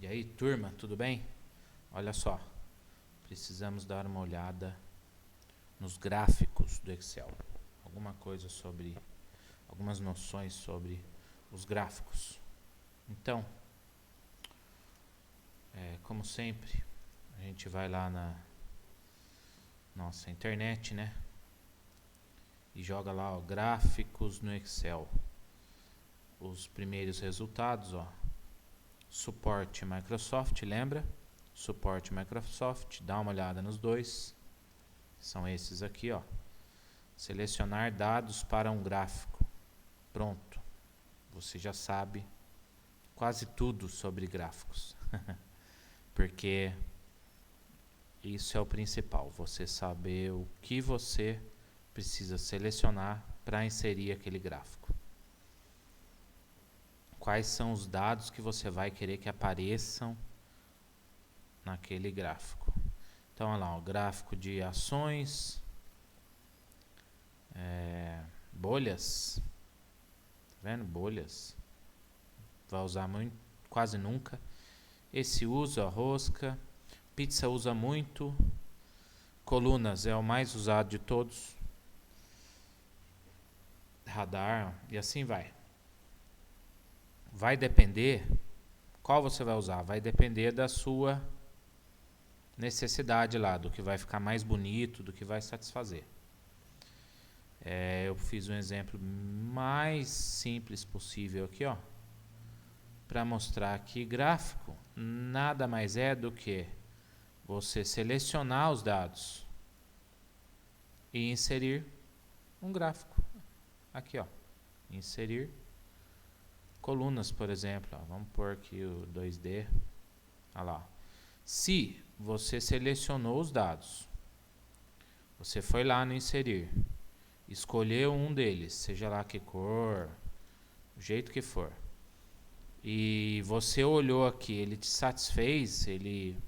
E aí, turma, tudo bem? Olha só, precisamos dar uma olhada nos gráficos do Excel. Algumas noções sobre os gráficos. Então, como sempre, a gente vai lá na nossa internet, né? E joga lá, ó, gráficos no Excel. Os primeiros resultados, ó. Suporte Microsoft, lembra? Suporte Microsoft, dá uma olhada nos dois. São esses aqui, ó. Selecionar dados para um gráfico. Pronto. Você já sabe quase tudo sobre gráficos. Porque isso é o principal. Você saber o que você precisa selecionar para inserir aquele gráfico. Quais são os dados que você vai querer que apareçam naquele gráfico. Então, olha lá, o gráfico de ações, bolhas, tá vendo? Bolhas, vai usar muito, quase nunca. Esse usa, rosca, pizza usa muito, colunas é o mais usado de todos, radar e assim vai. Vai depender, qual você vai usar? Vai depender da sua necessidade lá, do que vai ficar mais bonito, do que vai satisfazer. Eu fiz um exemplo mais simples possível aqui, ó, para mostrar que gráfico nada mais é do que você selecionar os dados e inserir um gráfico. Aqui, ó, inserir colunas, por exemplo, ó. Vamos pôr aqui o 2D. Olha lá. Se você selecionou os dados, você foi lá no inserir, escolheu um deles, seja lá que cor, o jeito que for, e você olhou aqui, ele te satisfez, ele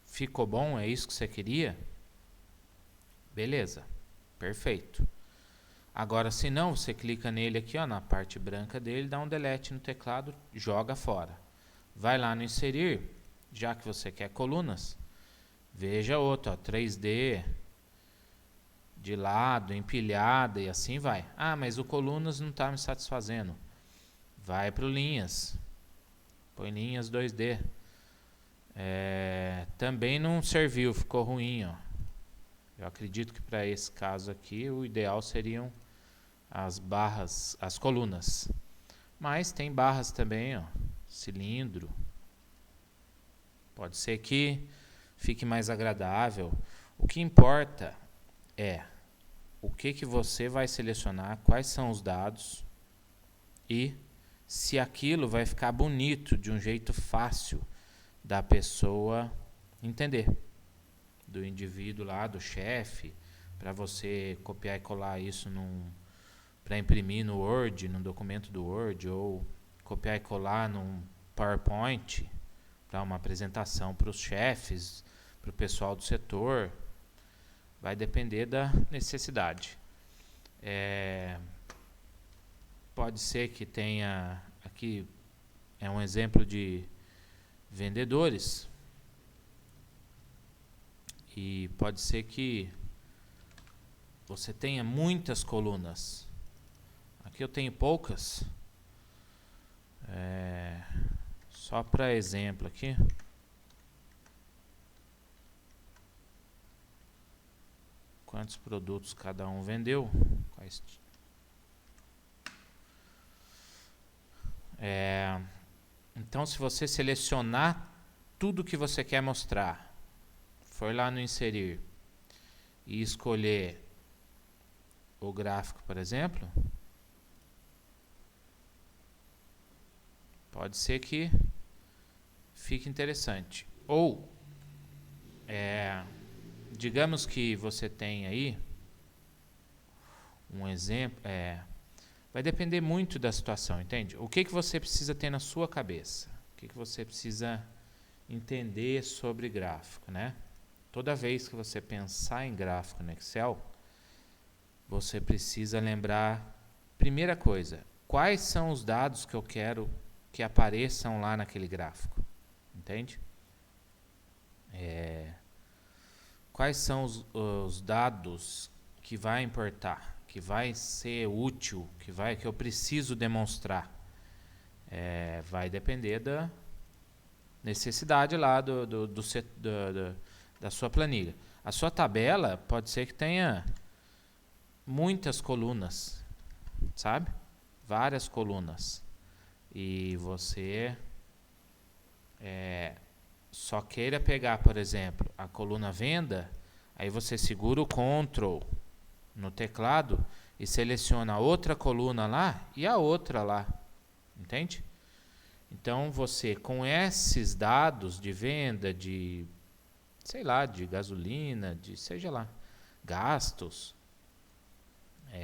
ficou bom, é isso que você queria? Beleza, perfeito. Agora, se não, você clica nele aqui, ó, na parte branca dele, dá um delete no teclado, joga fora. Vai lá no inserir, já que você quer colunas, veja outro, ó, 3D, de lado, empilhada e assim vai. Ah, mas o colunas não está me satisfazendo. Vai para o linhas, põe linhas 2D. Também não serviu, ficou ruim, ó. Eu acredito que para esse caso aqui o ideal seriam as barras, as colunas. Mas tem barras também, ó, cilindro. Pode ser que fique mais agradável. O que importa é o que você vai selecionar, quais são os dados e se aquilo vai ficar bonito de um jeito fácil da pessoa entender, do indivíduo lá, do chefe, para você copiar e colar isso para imprimir no Word, num documento do Word, ou copiar e colar num PowerPoint para uma apresentação para os chefes, para o pessoal do setor. Vai depender da necessidade. Pode ser que tenha, aqui é um exemplo de vendedores, e pode ser que você tenha muitas colunas. Aqui eu tenho poucas, só para exemplo aqui. Quantos produtos cada um vendeu? Então, se você selecionar tudo que você quer mostrar, for lá no inserir e escolher o gráfico, por exemplo, pode ser que fique interessante. Ou, digamos que você tem aí um exemplo, vai depender muito da situação, entende? O que você precisa ter na sua cabeça? O que você precisa entender sobre gráfico, né? Toda vez que você pensar em gráfico no Excel, você precisa lembrar, primeira coisa, quais são os dados que eu quero que apareçam lá naquele gráfico? entende? Quais são os dados que vai importar, que vai ser útil, que eu preciso demonstrar? Vai depender da necessidade lá da sua planilha. A sua tabela pode ser que tenha muitas colunas, sabe? Várias colunas. E você só queira pegar, por exemplo, a coluna venda, aí você segura o Ctrl no teclado e seleciona a outra coluna lá e a outra lá, entende? Então você, com esses dados de venda, de, sei lá, de gasolina, de seja lá, gastos,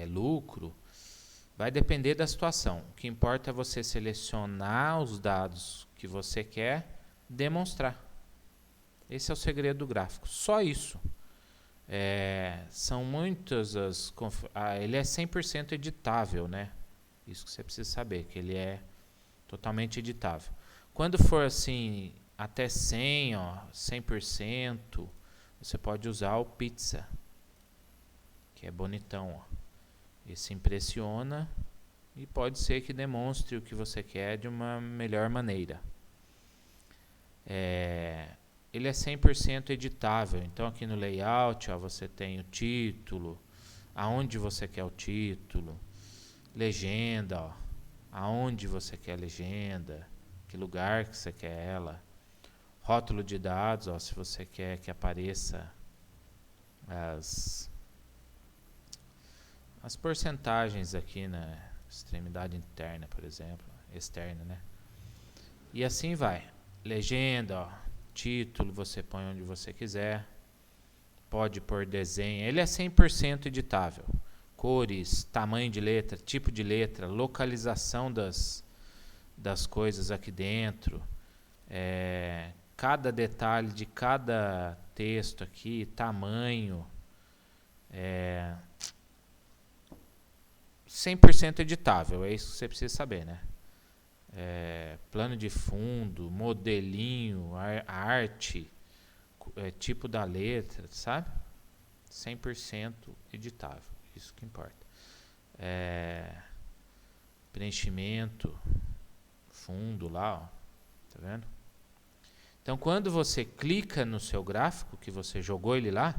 lucro, vai depender da situação. O que importa é você selecionar os dados que você quer demonstrar. Esse é o segredo do gráfico. Só isso. São muitas as... ele é 100% editável, né? Isso que você precisa saber, que ele é totalmente editável. Quando for assim, até 100, 100%, você pode usar o Pizza, que é bonitão, ó. Esse impressiona e pode ser que demonstre o que você quer de uma melhor maneira. Ele é 100% editável, então aqui no layout você tem o título, aonde você quer o título, legenda, aonde você quer a legenda, que lugar que você quer ela, rótulo de dados, se você quer que apareça as porcentagens aqui na extremidade interna, por exemplo, externa, né? E assim vai. Legenda, título, você põe onde você quiser. Pode pôr desenho. Ele é 100% editável. Cores, tamanho de letra, tipo de letra, localização das coisas aqui dentro. Cada detalhe de cada texto aqui, tamanho. 100% editável, é isso que você precisa saber, né? Plano de fundo, modelinho, arte, tipo da letra, sabe? 100% editável, isso que importa. Preenchimento, fundo lá, ó, tá vendo? Então, quando você clica no seu gráfico, que você jogou ele lá,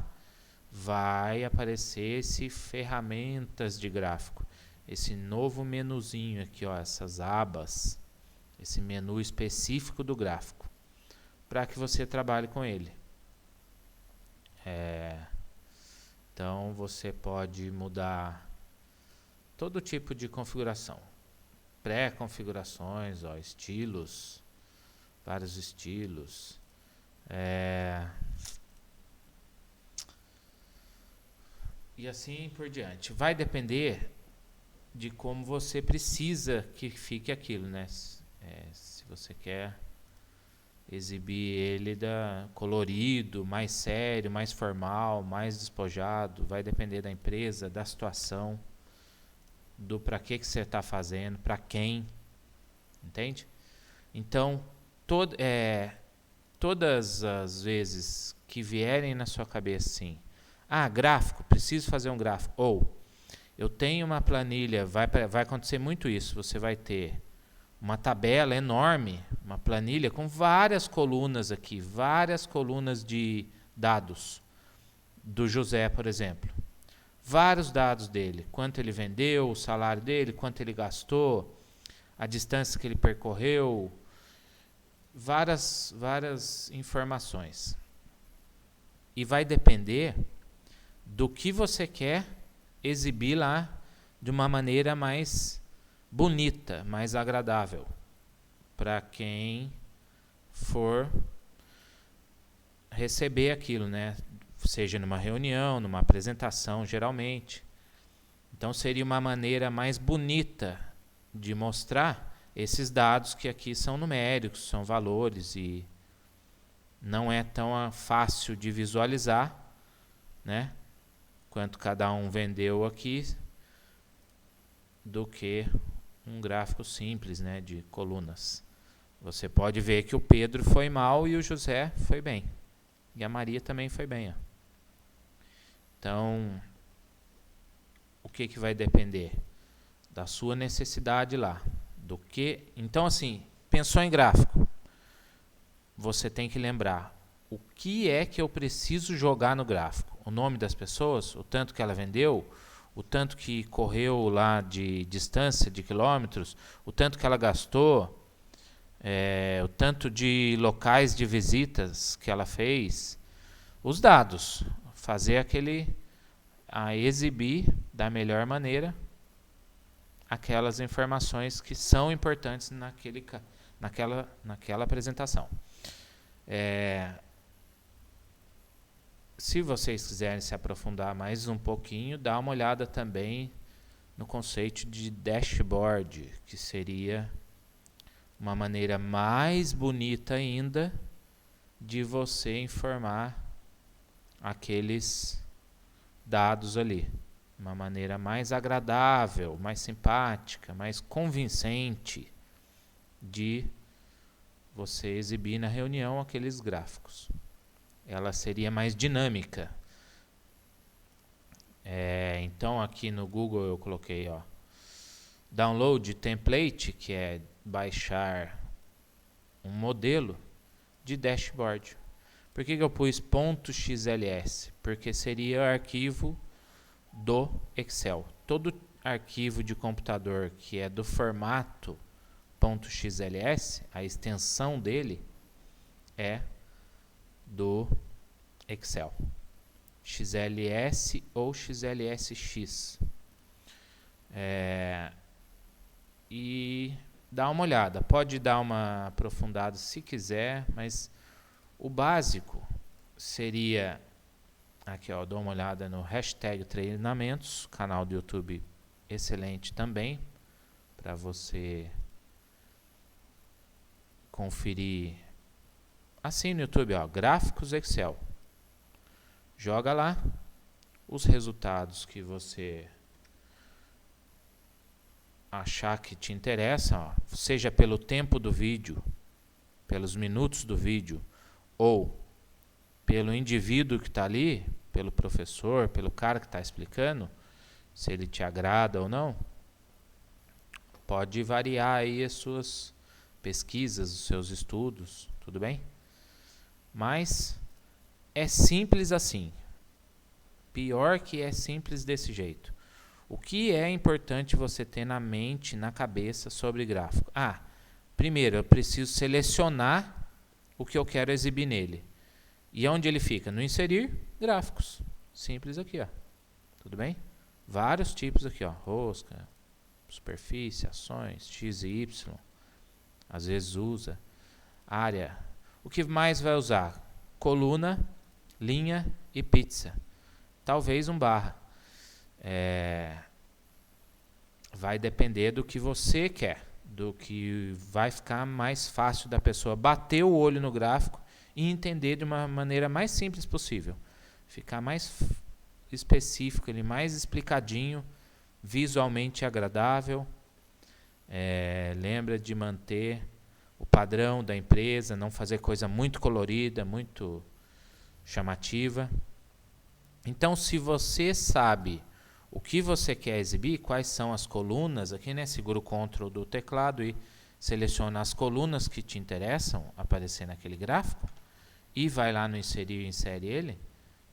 vai aparecer esse ferramentas de gráfico. Esse novo menuzinho aqui, ó, essas abas, esse menu específico do gráfico, para que você trabalhe com ele. Então você pode mudar todo tipo de configuração, pré-configurações, estilos, vários estilos, e assim por diante. Vai depender de como você precisa que fique aquilo, né? Se você quer exibir ele colorido, mais sério, mais formal, mais despojado, vai depender da empresa, da situação, do para que você está fazendo, para quem, entende? Então, todas as vezes que vierem na sua cabeça assim, gráfico, preciso fazer um gráfico, ou eu tenho uma planilha, vai acontecer muito isso, você vai ter uma tabela enorme, uma planilha com várias colunas aqui, várias colunas de dados do José, por exemplo. Vários dados dele, quanto ele vendeu, o salário dele, quanto ele gastou, a distância que ele percorreu, várias informações. E vai depender do que você quer exibir lá de uma maneira mais bonita, mais agradável para quem for receber aquilo, né? Seja numa reunião, numa apresentação, geralmente. Então seria uma maneira mais bonita de mostrar esses dados que aqui são numéricos, são valores e não é tão fácil de visualizar, né? Quanto cada um vendeu aqui, do que um gráfico simples, né, de colunas. Você pode ver que o Pedro foi mal e o José foi bem. E a Maria também foi bem. Ó. Então, o que vai depender? Da sua necessidade lá. Do que. Então, assim, pensou em gráfico. Você tem que lembrar o que é que eu preciso jogar no gráfico. O nome das pessoas, o tanto que ela vendeu, o tanto que correu lá de distância, de quilômetros, o tanto que ela gastou, o tanto de locais de visitas que ela fez, os dados, fazer exibir da melhor maneira aquelas informações que são importantes naquela apresentação. Se vocês quiserem se aprofundar mais um pouquinho, dá uma olhada também no conceito de dashboard, que seria uma maneira mais bonita ainda de você informar aqueles dados ali. Uma maneira mais agradável, mais simpática, mais convincente de você exibir na reunião aqueles gráficos. Ela seria mais dinâmica. Então aqui no Google eu coloquei download template, que é baixar um modelo de dashboard. Por que eu pus .xls? Porque seria o arquivo do Excel. Todo arquivo de computador que é do formato .xls, a extensão dele é do Excel. XLS ou XLSX. E dá uma olhada. Pode dar uma aprofundada se quiser, mas o básico seria... Aqui, dou uma olhada no hashtag treinamentos, canal do YouTube excelente também, para você conferir. Assim no YouTube, gráficos Excel. Joga lá os resultados que você achar que te interessa, seja pelo tempo do vídeo, pelos minutos do vídeo, ou pelo indivíduo que está ali, pelo professor, pelo cara que está explicando, se ele te agrada ou não. Pode variar aí as suas pesquisas, os seus estudos, tudo bem? Mas é simples assim. Pior que é simples desse jeito. O que é importante você ter na mente, na cabeça sobre gráfico? Primeiro eu preciso selecionar o que eu quero exibir nele. E onde ele fica? No inserir gráficos. Simples aqui, Tudo bem? Vários tipos aqui, rosca, superfície, ações, X e Y. Às vezes usa. Área. O que mais vai usar? Coluna, linha e pizza. Talvez um barra. Vai depender do que você quer. Do que vai ficar mais fácil da pessoa bater o olho no gráfico e entender de uma maneira mais simples possível. Ficar mais específico, mais explicadinho, visualmente agradável. Lembra de manter o padrão da empresa, não fazer coisa muito colorida, muito chamativa. Então, se você sabe o que você quer exibir, quais são as colunas, aqui, segura o Ctrl do teclado e seleciona as colunas que te interessam aparecer naquele gráfico e vai lá no inserir e insere ele,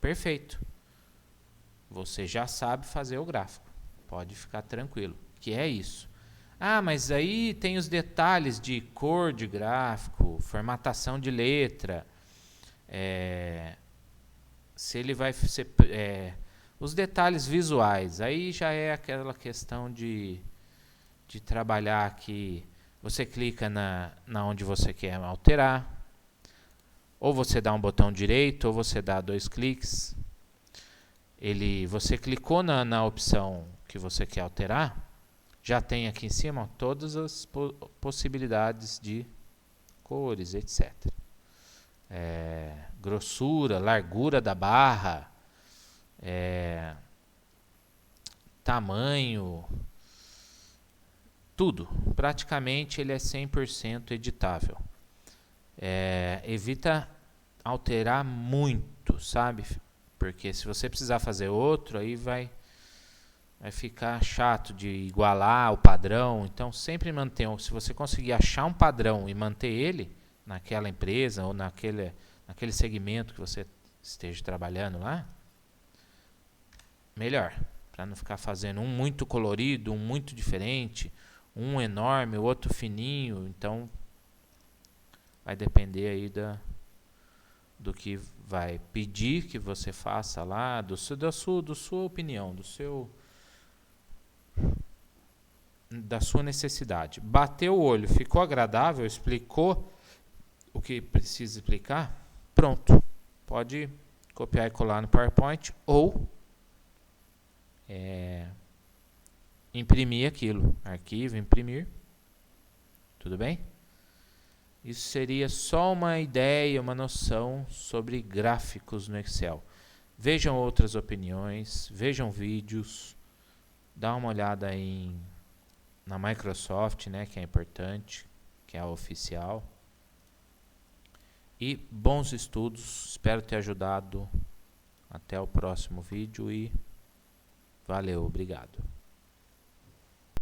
perfeito. Você já sabe fazer o gráfico, pode ficar tranquilo, que é isso. Mas aí tem os detalhes de cor de gráfico, formatação de letra, se ele vai ser... os detalhes visuais, aí já é aquela questão de trabalhar aqui. Você clica na onde você quer alterar, ou você dá um botão direito, ou você dá 2 cliques. Você clicou na opção que você quer alterar, já tem aqui em cima todas as possibilidades de cores, etc. Grossura, largura da barra, tamanho, tudo. Praticamente ele é 100% editável. Evita alterar muito, sabe? Porque se você precisar fazer outro, aí vai ficar chato de igualar o padrão. Então sempre mantenha, se você conseguir achar um padrão e manter ele naquela empresa ou naquele segmento que você esteja trabalhando lá, melhor, para não ficar fazendo um muito colorido, um muito diferente, um enorme, o outro fininho. Então vai depender aí do que vai pedir que você faça lá, da sua opinião, da sua necessidade. Bateu o olho, ficou agradável, explicou o que precisa explicar, pronto. Pode copiar e colar no PowerPoint ou imprimir aquilo. Arquivo, imprimir. Tudo bem? Isso seria só uma ideia, uma noção sobre gráficos no Excel. Vejam outras opiniões, vejam vídeos, dá uma olhada na Microsoft, né, que é importante, que é a oficial. E bons estudos, espero ter ajudado. Até o próximo vídeo e valeu, obrigado.